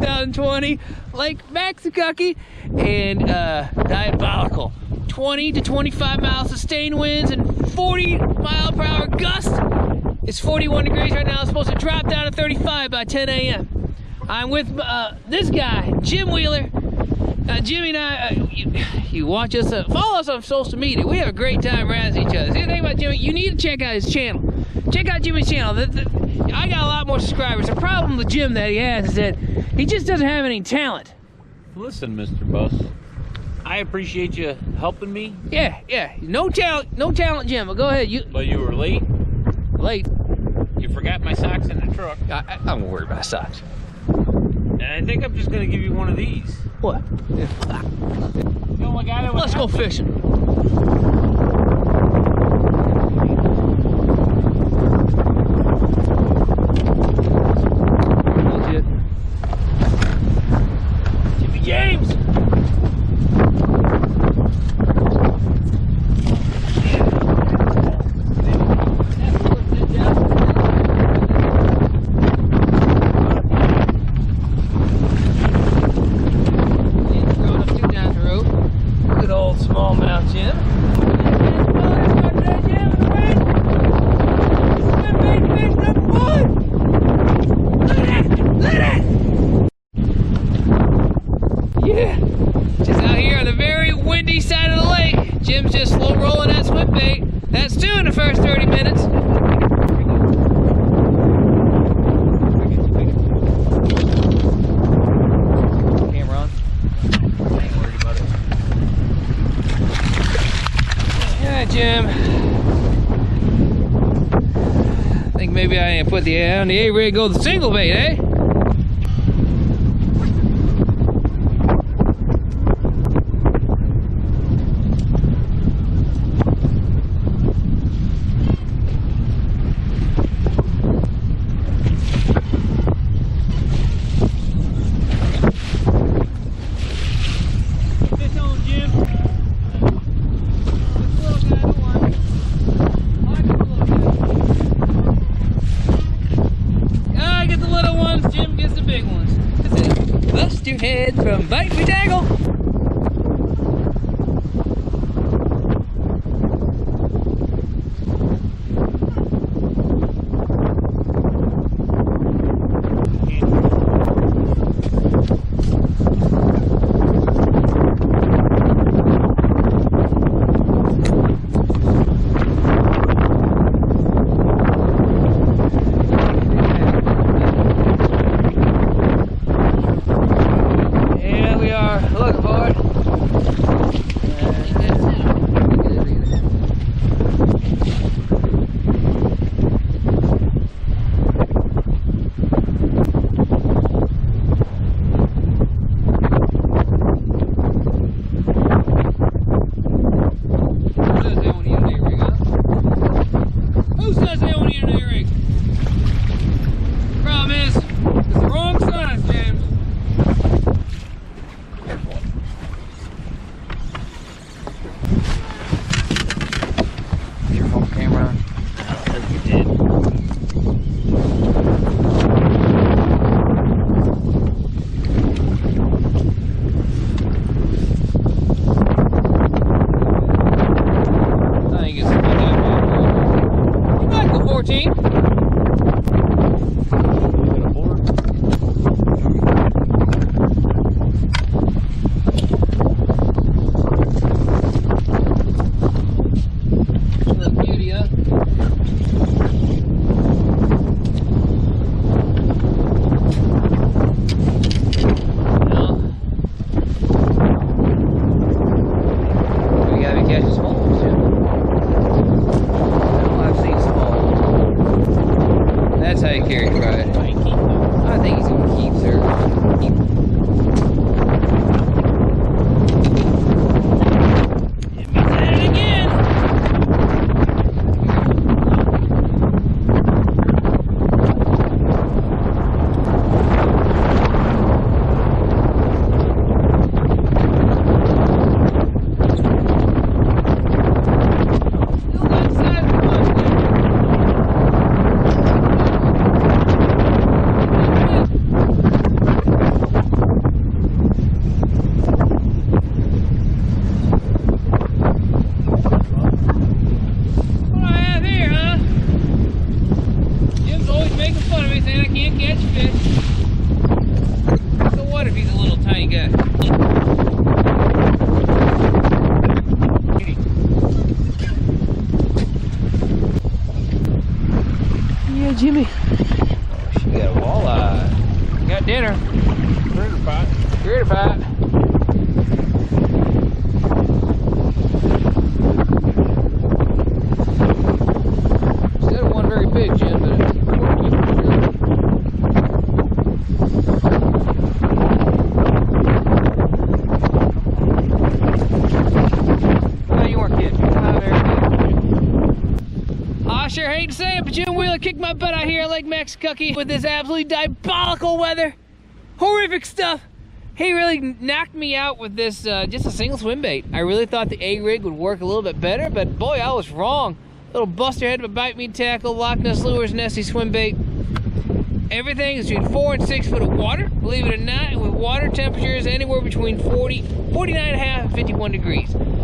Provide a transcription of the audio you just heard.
2020 Lake Maxinkuckee, and diabolical 20 to 25 mile sustained winds and 40-mile-per-hour gusts. It's 41 degrees right now. It's supposed to drop down to 35 by 10 a.m. I'm with this guy, Jim Wheeler. Jimmy and I, you watch us, follow us on social media. We have a great time razzing each other. See, the thing about Jimmy, you need to check out his channel. Check out Jimmy's channel. I got a lot more subscribers. The problem with Jim that he has is that he just doesn't have any talent. Listen, Mr. Bus, I appreciate you helping me. Yeah. No talent, Jim. But go ahead. But you were late. Late. You forgot my socks in the truck. I'm worried about socks. And I think I'm just gonna give you one of these. What? You know, my guy that was Let's go fishing. Legit. Jimmy James. Smallmouth, Jim. Swimbait fish number one. Look at that! Yeah. Just out here on the very windy side of the lake. Jim's just slow rolling that swimbait. That's 2 in the first 30 minutes. Camera on. Jim, I think maybe I ain't put the on the A-rig, go the single bait, eh? Fish on, Jim. Jim gets the big ones. Bust your head from bite me tackle. Look you got? Yeah, Jimmy. Oh, she got a walleye. Got dinner. Critter pot. Critter pot. Instead of one very big, Jim, but it's no, you weren't kidding. Not very good. I sure hate to say it, but Jim Wheeler kicked my butt out here at Lake Maxinkuckee with this absolutely diabolical weather. Horrific stuff. He really knocked me out with this, just a single swim bait. I really thought the A-rig would work a little bit better, but boy, I was wrong. Little buster head of a bite me tackle, Loch Ness Lures, Nessie swim bait. Everything is between 4 and 6 foot of water, believe it or not, with water temperatures anywhere between 49.5 and 51 degrees.